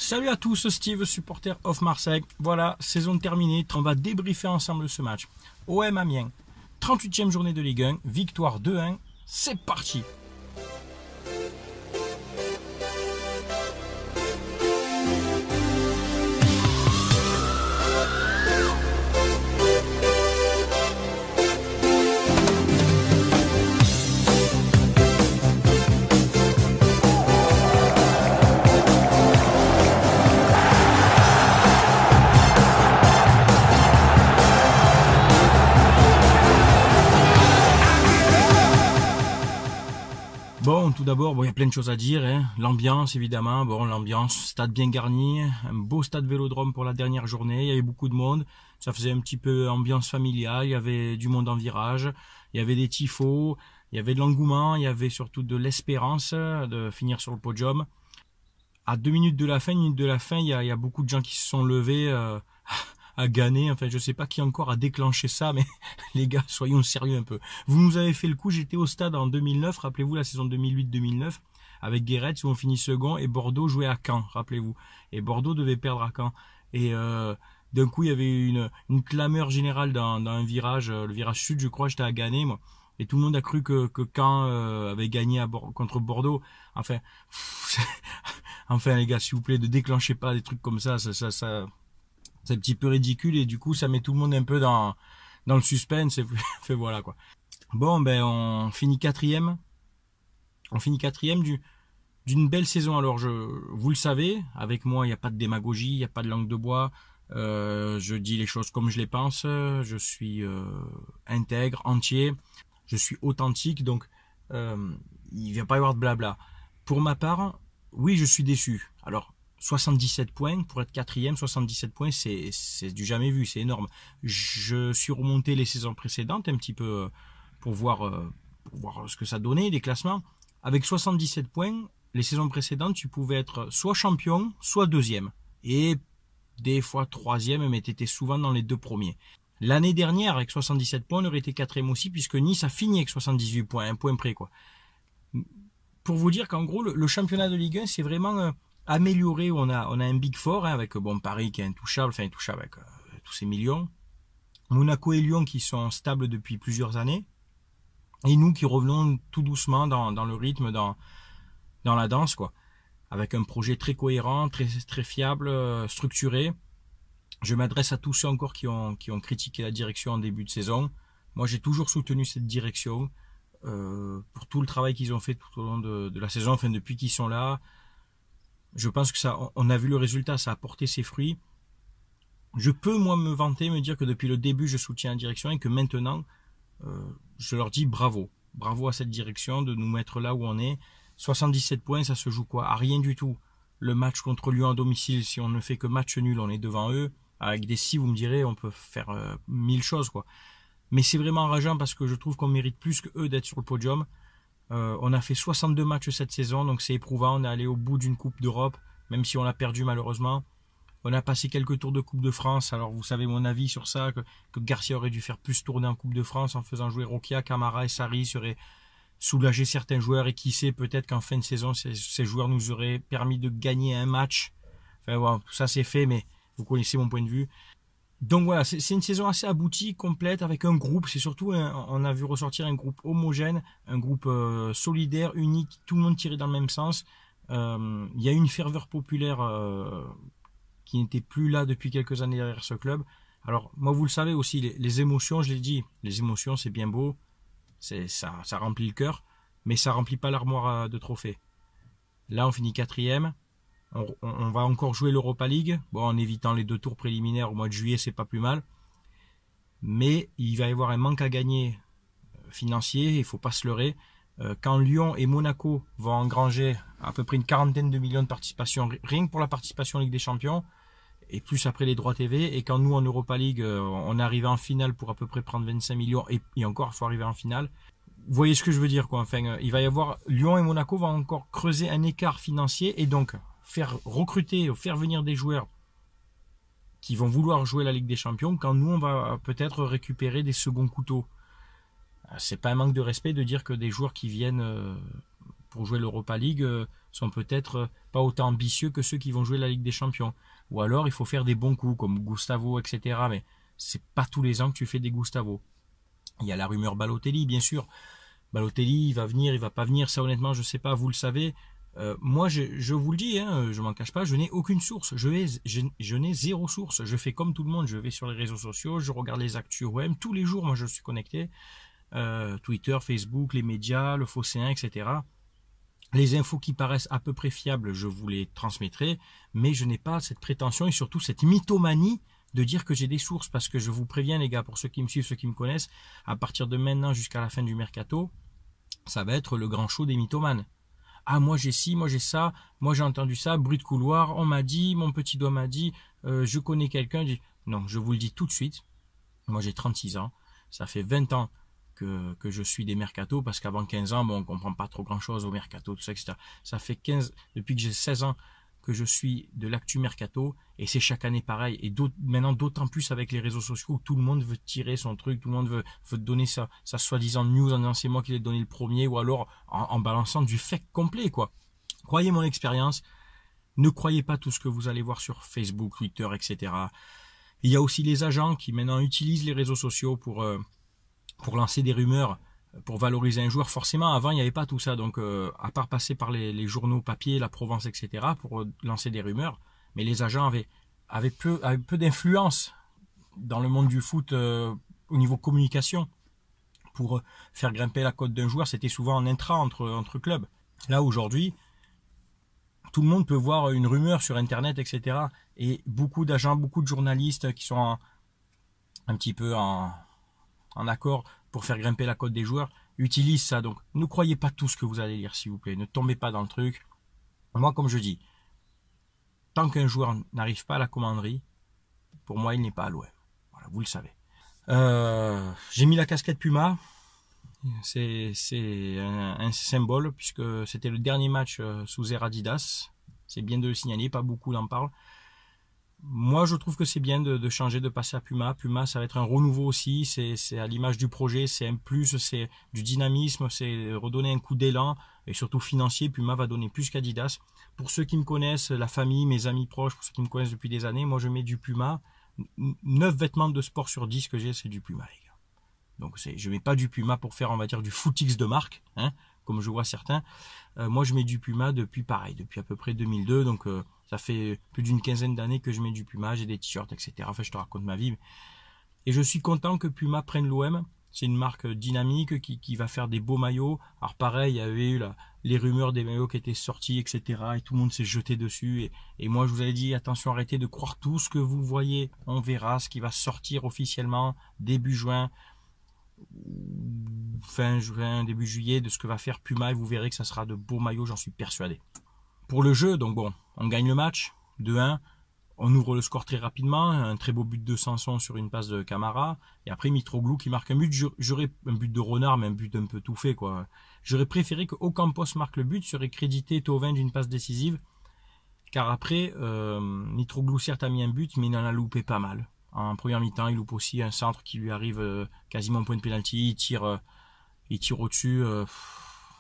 Salut à tous, Steve, supporter of Marseille. Voilà, saison terminée, on va débriefer ensemble ce match. OM Amiens, 38e journée de Ligue 1, victoire 2-1, c'est parti. Bon, tout d'abord, il y a plein de choses à dire. L'ambiance, évidemment. Bon, l'ambiance, stade bien garni, un beau stade Vélodrome pour la dernière journée. Il y avait beaucoup de monde. Ça faisait un petit peu ambiance familiale. Il y avait du monde en virage. Il y avait des tifos. Il y avait de l'engouement. Il y avait surtout de l'espérance de finir sur le podium. À 2 minutes de la fin, il y a beaucoup de gens qui se sont levés à gagner. Enfin, je sais pas qui encore a déclenché ça, mais les gars, soyons sérieux un peu. Vous nous avez fait le coup, j'étais au stade en 2009, rappelez-vous la saison 2008-2009, avec Guéret, où on finit second, et Bordeaux jouait à Caen, rappelez-vous. Et Bordeaux devait perdre à Caen. Et d'un coup, il y avait une clameur générale dans un virage, le virage sud, je crois, j'étais à gagner, moi. Et tout le monde a cru que Caen avait gagné contre Bordeaux. Enfin, enfin les gars, s'il vous plaît, ne déclenchez pas des trucs comme ça, c'est un petit peu ridicule et du coup ça met tout le monde un peu dans le suspense et fait voilà quoi. Bon ben on finit quatrième. On finit quatrième d'une belle saison. Alors vous le savez, avec moi il n'y a pas de démagogie, il n'y a pas de langue de bois. Je dis les choses comme je les pense. Je suis intègre, entier. Je suis authentique, donc il ne va pas y avoir de blabla. Pour ma part, oui je suis déçu. Alors 77 points, pour être quatrième, 77 points, c'est du jamais vu, c'est énorme. Je suis remonté les saisons précédentes un petit peu pour voir ce que ça donnait, les classements. Avec 77 points, les saisons précédentes, tu pouvais être soit champion, soit deuxième. Et des fois troisième, mais tu étais souvent dans les deux premiers. L'année dernière, avec 77 points, on aurait été quatrième aussi, puisque Nice a fini avec 78 points, un point près, quoi. Pour vous dire qu'en gros, le championnat de Ligue 1, c'est vraiment amélioré. On a un Big Four avec Paris qui est intouchable, enfin intouchable avec tous ces millions. Monaco et Lyon qui sont stables depuis plusieurs années. Et nous qui revenons tout doucement dans le rythme, dans la danse, quoi. Avec un projet très cohérent, très fiable, structuré. Je m'adresse à tous ceux encore qui ont critiqué la direction en début de saison. Moi, j'ai toujours soutenu cette direction pour tout le travail qu'ils ont fait tout au long de la saison, enfin depuis qu'ils sont là. Je pense que on a vu le résultat, ça a porté ses fruits. Je peux moi me vanter, me dire que depuis le début, je soutiens la direction et que maintenant, je leur dis bravo. Bravo à cette direction de nous mettre là où on est. 77 points, ça se joue quoi? À rien du tout. Le match contre Lyon à domicile, si on ne fait que match nul, on est devant eux. Avec des si, vous me direz, on peut faire 1000 choses, quoi. Mais c'est vraiment enrageant parce que je trouve qu'on mérite plus que eux d'être sur le podium. On a fait 62 matchs cette saison, donc c'est éprouvant. On est allé au bout d'une Coupe d'Europe, même si on l'a perdu malheureusement. On a passé quelques tours de Coupe de France. Alors vous savez mon avis sur ça, que Garcia aurait dû faire plus tourner en Coupe de France en faisant jouer Rokia, Camara et Sarri, serait soulager certains joueurs. Et qui sait, peut-être qu'en fin de saison, ces joueurs nous auraient permis de gagner un match. Enfin voilà, tout ça c'est fait, mais vous connaissez mon point de vue. Donc voilà, c'est une saison assez aboutie, complète, avec un groupe. C'est surtout, on a vu ressortir un groupe homogène, un groupe solidaire, unique, tout le monde tiré dans le même sens. Il y a une ferveur populaire qui n'était plus là depuis quelques années derrière ce club. Alors moi, vous le savez aussi, les émotions, je l'ai dit, les émotions c'est bien beau, ça remplit le cœur, mais ça remplit pas l'armoire de trophées. Là, on finit quatrième. On va encore jouer l'Europa League, bon, en évitant les 2 tours préliminaires au mois de juillet, c'est pas plus mal. Mais il va y avoir un manque à gagner financier, il faut pas se leurrer. Quand Lyon et Monaco vont engranger à peu près une quarantaine de millions de participation, rien que pour la participation en Ligue des Champions, et plus après les droits TV, et quand nous en Europa League, on arrive en finale pour à peu près prendre 25 millions, et encore, il faut arriver en finale. Vous voyez ce que je veux dire, quoi. Enfin, il va y avoir, Lyon et Monaco vont encore creuser un écart financier, et donc faire recruter, faire venir des joueurs qui vont vouloir jouer la Ligue des Champions, quand nous on va peut-être récupérer des seconds couteaux. C'est pas un manque de respect de dire que des joueurs qui viennent pour jouer l'Europa League sont peut-être pas autant ambitieux que ceux qui vont jouer la Ligue des Champions. Ou alors il faut faire des bons coups comme Gustavo, etc. Mais c'est pas tous les ans que tu fais des Gustavo. Il y a la rumeur Balotelli, bien sûr. Balotelli, il va venir, il va pas venir. Ça, honnêtement, je sais pas. Vous le savez. Moi, je vous le dis, hein, je m'en cache pas. Je n'ai aucune source. Je n'ai zéro source. Je fais comme tout le monde. Je vais sur les réseaux sociaux, je regarde les actus OM tous les jours. Moi, je suis connecté. Twitter, Facebook, les médias, le Phocéen, etc. Les infos qui paraissent à peu près fiables, je vous les transmettrai, mais je n'ai pas cette prétention et surtout cette mythomanie de dire que j'ai des sources, parce que je vous préviens les gars, pour ceux qui me suivent, ceux qui me connaissent, à partir de maintenant jusqu'à la fin du mercato, ça va être le grand show des mythomanes. Ah, moi j'ai ci, moi j'ai ça, moi j'ai entendu ça, bruit de couloir, on m'a dit, mon petit doigt m'a dit, je connais quelqu'un. Non, je vous le dis tout de suite, moi j'ai 36 ans, ça fait 20 ans que je suis des mercatos, parce qu'avant 15 ans, bon, on comprend pas trop grand chose au mercato, tout ça, etc. Ça fait depuis que j'ai 16 ans que je suis de l'actu mercato, et c'est chaque année pareil, et maintenant d'autant plus avec les réseaux sociaux où tout le monde veut tirer son truc, tout le monde veut donner sa soi-disant news en disant c'est moi qui l'ai donné le premier, ou alors en balançant du fake complet, quoi. Croyez mon expérience, ne croyez pas tout ce que vous allez voir sur Facebook, Twitter, etc. Il y a aussi les agents qui maintenant utilisent les réseaux sociaux pour lancer des rumeurs, pour valoriser un joueur. Forcément, avant, il n'y avait pas tout ça. Donc, à part passer par les journaux papier, la Provence, etc., pour lancer des rumeurs, mais les agents avaient peu d'influence dans le monde du foot au niveau communication. Pour faire grimper la cote d'un joueur, c'était souvent en intra entre clubs. Là, aujourd'hui, tout le monde peut voir une rumeur sur Internet, etc. Et beaucoup d'agents, beaucoup de journalistes qui sont un petit peu en accord pour faire grimper la cote des joueurs, utilisent ça. Donc, ne croyez pas tout ce que vous allez lire, s'il vous plaît. Ne tombez pas dans le truc. Moi, comme je dis, tant qu'un joueur n'arrive pas à la commanderie, pour moi, il n'est pas à l'OM. Voilà, vous le savez. J'ai mis la casquette Puma. C'est un symbole, puisque c'était le dernier match sous Air Adidas. C'est bien de le signaler, pas beaucoup en parlent. Moi, je trouve que c'est bien de changer, de passer à Puma. Puma, ça va être un renouveau aussi. C'est à l'image du projet, c'est un plus, c'est du dynamisme, c'est redonner un coup d'élan. Et surtout financier, Puma va donner plus qu'Adidas. Pour ceux qui me connaissent, la famille, mes amis proches, pour ceux qui me connaissent depuis des années, moi je mets du Puma. 9 vêtements de sport sur 10 que j'ai, c'est du Puma, les gars. Donc je mets pas du Puma pour faire, on va dire, du footix de marque, hein, comme je vois certains. Moi, je mets du Puma depuis à peu près 2002. Donc, ça fait plus d'une quinzaine d'années que je mets du Puma. J'ai des t-shirts, etc. Enfin, je te raconte ma vie. Et je suis content que Puma prenne l'OM. C'est une marque dynamique qui va faire des beaux maillots. Alors, pareil, il y avait eu les rumeurs des maillots qui étaient sortis, etc. Et tout le monde s'est jeté dessus. Et moi, je vous avais dit, attention, arrêtez de croire tout ce que vous voyez. On verra ce qui va sortir officiellement début juin. Fin juin, début juillet, de ce que va faire Puma, et vous verrez que ça sera de beaux maillots, j'en suis persuadé. Pour le jeu, donc bon, on gagne le match 2-1, on ouvre le score très rapidement, un très beau but de Sanson sur une passe de Camara, et après Mitroglou qui marque un but. J'aurais un but de renard, mais un but un peu tout fait, quoi. J'aurais préféré que Ocampos marque le but, serait crédité Thauvin d'une passe décisive, car après Mitroglou certes a mis un but, mais il en a loupé pas mal. En première mi-temps, il loupe aussi un centre qui lui arrive quasiment au point de pénalty. Il tire au-dessus.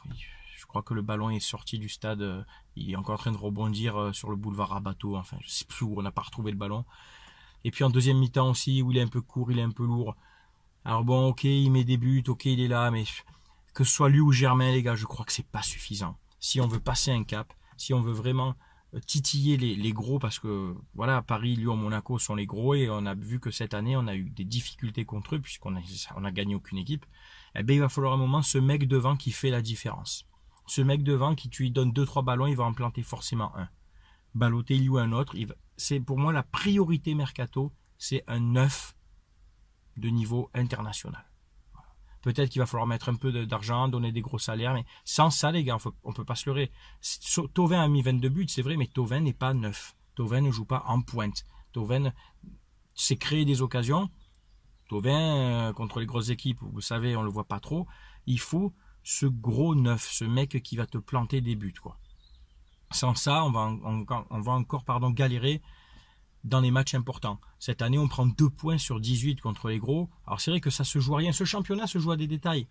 Je crois que le ballon est sorti du stade. Il est encore en train de rebondir sur le boulevard Rabato. Enfin, je sais plus où, on n'a pas retrouvé le ballon. Et puis en deuxième mi-temps aussi, où il est un peu court, il est un peu lourd. Alors bon, ok, il met des buts, ok, il est là, mais que ce soit lui ou Germain, les gars, je crois que c'est pas suffisant. Si on veut passer un cap, si on veut vraiment titiller les gros, parce que voilà, Paris, Lyon, Monaco sont les gros, et on a vu que cette année on a eu des difficultés contre eux puisqu'on a gagné aucune équipe. Eh bien, il va falloir un moment ce mec devant qui fait la différence. Ce mec devant qui, tu lui donnes 2-3 ballons, il va en planter forcément un. Balotelli ou un autre. C'est pour moi la priorité mercato, c'est un 9 de niveau international. Peut-être qu'il va falloir mettre un peu d'argent, donner des gros salaires, mais sans ça, les gars, on peut pas se leurrer. Thauvin a mis 22 buts, c'est vrai, mais Thauvin n'est pas neuf. Thauvin ne joue pas en pointe. Thauvin s'est créé des occasions. Thauvin, contre les grosses équipes, vous savez, on le voit pas trop. Il faut ce gros neuf, ce mec qui va te planter des buts, quoi. Sans ça, on va encore galérer dans les matchs importants. Cette année, on prend 2 points sur 18 contre les gros. Alors c'est vrai que ça se joue à rien. Ce championnat se joue à des détails.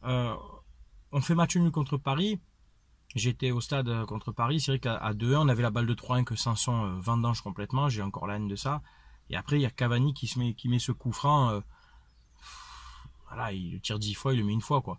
On fait match nul contre Paris. j'étais au stade contre Paris. C'est vrai qu'à 2-1, on avait la balle de 3-1 que Sanson vendange complètement. J'ai encore la haine de ça. Et après, il y a Cavani qui met ce coup franc. Voilà, il le tire 10 fois, il le met une fois, quoi.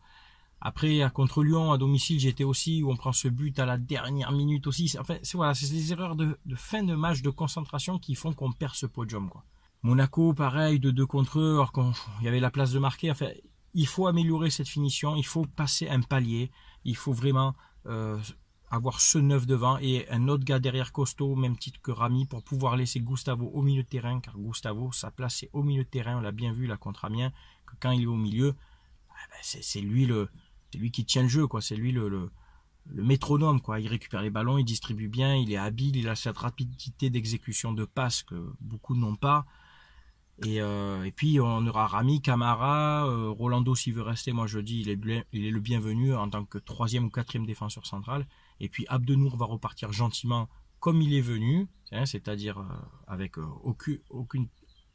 Après, contre Lyon, à domicile, j'étais aussi, où on prend ce but à la dernière minute aussi. Enfin, voilà, c'est des erreurs de fin de match, de concentration qui font qu'on perd ce podium, quoi. Monaco, pareil, de 2 contre eux, alors qu'il y avait la place de marquer. Enfin, il faut améliorer cette finition, il faut passer un palier, il faut vraiment avoir ce neuf devant et un autre gars derrière costaud, même titre que Rami, pour pouvoir laisser Gustavo au milieu de terrain, car Gustavo, sa place c'est au milieu de terrain, on l'a bien vu là contre Amiens, que quand il est au milieu, c'est lui qui tient le jeu, quoi. C'est lui le métronome, quoi. Il récupère les ballons, il distribue bien, il est habile, il a cette rapidité d'exécution de passe que beaucoup n'ont pas. Et puis on aura Rami, Camara, Rolando s'il veut rester, moi je dis il est le bienvenu en tant que 3e ou 4e défenseur central. Et puis Abdenour va repartir gentiment comme il est venu, c'est-à-dire avec aucune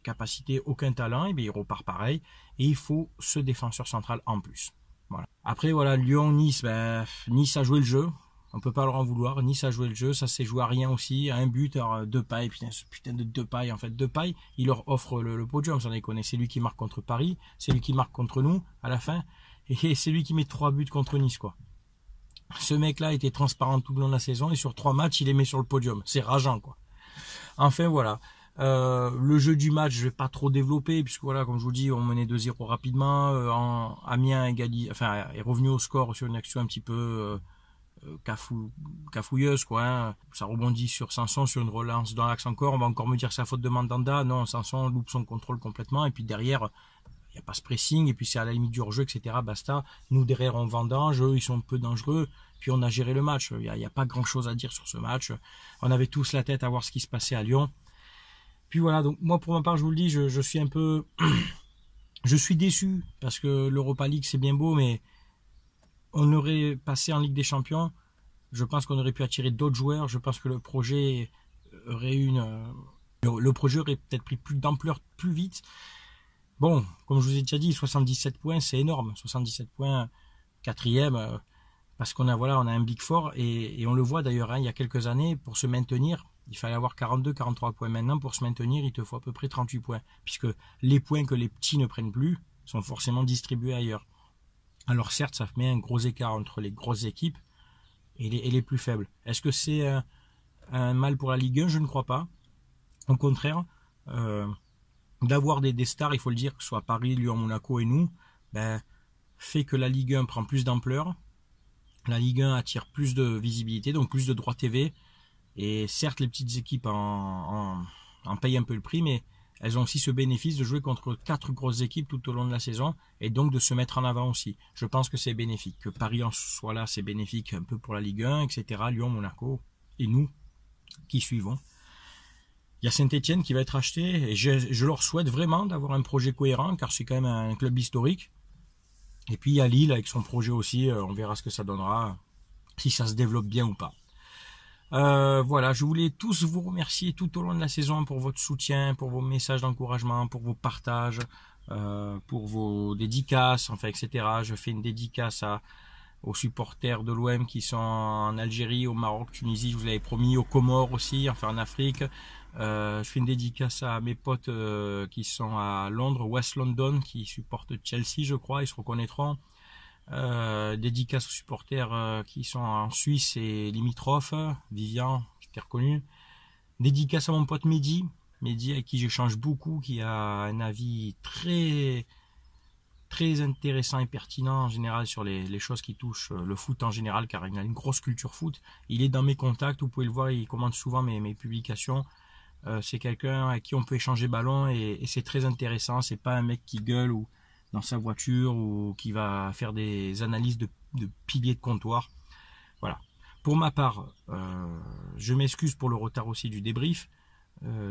capacité, aucun talent, et bien il repart pareil. Et il faut ce défenseur central en plus. Voilà. Après voilà, Lyon-Nice, Nice a joué le jeu. On peut pas leur en vouloir. Nice a joué le jeu, ça s'est joué à rien aussi, à un but. Alors Depay, putain de Depay, en fait, Depay, il leur offre le podium, sans déconner. C'est lui qui marque contre Paris, c'est lui qui marque contre nous à la fin, et c'est lui qui met 3 buts contre Nice, quoi. Ce mec-là était transparent tout le long de la saison, et sur 3 matchs, il les met sur le podium. C'est rageant, quoi. Enfin voilà. Le jeu du match, je vais pas trop développer, puisque voilà, comme je vous dis, on menait 2-0 rapidement. Amiens est revenu au score sur une action un petit peu cafouilleuse, quoi, hein. Ça rebondit sur Sanson, sur une relance dans l'axe encore. On va encore me dire que c'est la faute de Mandanda. Non, Sanson loupe son contrôle complètement. Et puis derrière, il n'y a pas ce pressing. Et puis c'est à la limite du hors-jeu, etc. Basta. Nous, derrière, on vendange. Eux, ils sont peu dangereux. Puis on a géré le match. Il n'y a pas grand-chose à dire sur ce match. On avait tous la tête à voir ce qui se passait à Lyon. Puis voilà, donc moi, pour ma part, je vous le dis, je suis un peu... je suis déçu. Parce que l'Europa League, c'est bien beau, mais on aurait passé en Ligue des Champions. Je pense qu'on aurait pu attirer d'autres joueurs. Je pense que le projet aurait peut-être pris plus d'ampleur plus vite. Bon, comme je vous ai déjà dit, 77 points, c'est énorme. 77 points, 4e, parce qu'on a un Big Four et on le voit d'ailleurs, hein, il y a quelques années, pour se maintenir, il fallait avoir 42, 43 points. Maintenant, pour se maintenir, il te faut à peu près 38 points, puisque les points que les petits ne prennent plus sont forcément distribués ailleurs. Alors certes, ça met un gros écart entre les grosses équipes et les plus faibles. Est-ce que c'est un mal pour la Ligue 1? Je ne crois pas. Au contraire, d'avoir des stars, il faut le dire, que ce soit Paris, Lyon, Monaco et nous, fait que la Ligue 1 prend plus d'ampleur. La Ligue 1 attire plus de visibilité, donc plus de droits TV. Et certes, les petites équipes en payent un peu le prix, mais elles ont aussi ce bénéfice de jouer contre 4 grosses équipes tout au long de la saison et donc de se mettre en avant aussi. Je pense que c'est bénéfique. Que Paris en soit là, c'est bénéfique un peu pour la Ligue 1, etc. Lyon, Monaco et nous qui suivons. Il y a Saint-Etienne qui va être acheté et je leur souhaite vraiment d'avoir un projet cohérent car c'est quand même un club historique. Et puis il y a Lille avec son projet aussi, on verra ce que ça donnera, si ça se développe bien ou pas. Voilà, je voulais tous vous remercier tout au long de la saison pour votre soutien, pour vos messages d'encouragement, pour vos partages, pour vos dédicaces, enfin, etc. Je fais une dédicace aux supporters de l'OM qui sont en Algérie, au Maroc, Tunisie, je vous l'avais promis, aux Comores aussi, enfin en Afrique. Je fais une dédicace à mes potes qui sont à Londres, West London, qui supportent Chelsea, je crois, ils se reconnaîtront. Dédicace aux supporters qui sont en Suisse et limitrophes, Vivian, qui est reconnu. Dédicace à mon pote Mehdi avec qui j'échange beaucoup, qui a un avis très très intéressant et pertinent en général sur les choses qui touchent le foot en général, car il a une grosse culture foot. Il est dans mes contacts, vous pouvez le voir, il commente souvent mes publications. C'est quelqu'un avec qui on peut échanger ballon et c'est très intéressant. C'est pas un mec qui gueule ou dans sa voiture ou qui va faire des analyses de piliers de comptoir. Voilà. Pour ma part, je m'excuse pour le retard aussi du débrief.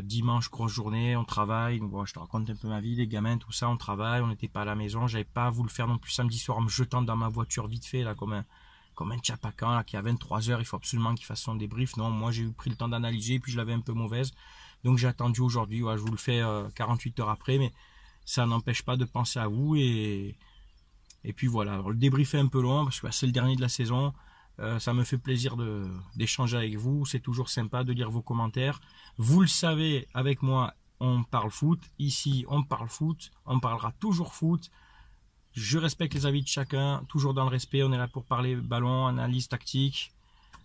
Dimanche, grosse journée, on travaille. Donc, voilà, je te raconte un peu ma vie, les gamins, tout ça, on travaille, on n'était pas à la maison. J'avais pas voulu le faire non plus samedi soir en me jetant dans ma voiture vite fait, là, comme un tchapacan, là, qui a 23h, il faut absolument qu'il fasse son débrief. Non, moi j'ai pris le temps d'analyser, puis je l'avais un peu mauvaise. Donc j'ai attendu aujourd'hui, voilà, je vous le fais 48 heures après, mais ça n'empêche pas de penser à vous et puis voilà. Alors, le débrief est un peu long parce que c'est le dernier de la saison. Ça me fait plaisir d'échanger avec vous. C'est toujours sympa de lire vos commentaires. Vous le savez, avec moi, on parle foot. Ici, on parle foot. On parlera toujours foot. Je respecte les avis de chacun, toujours dans le respect. On est là pour parler ballon, analyse tactique.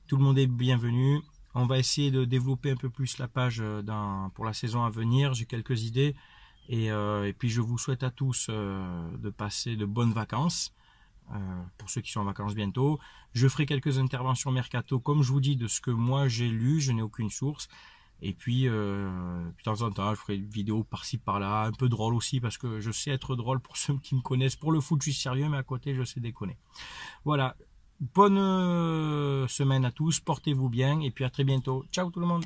Tout le monde est bienvenu. On va essayer de développer un peu plus la page pour la saison à venir. J'ai quelques idées. Et puis je vous souhaite à tous de passer de bonnes vacances. Pour ceux qui sont en vacances bientôt. Je ferai quelques interventions mercato, comme je vous dis, de ce que moi j'ai lu. Je n'ai aucune source. Et puis, de temps en temps, je ferai une vidéo par-ci par-là, un peu drôle aussi, parce que je sais être drôle pour ceux qui me connaissent. Pour le foot, je suis sérieux, mais à côté, je sais déconner. Voilà. Bonne semaine à tous, portez-vous bien, et puis à très bientôt. Ciao tout le monde!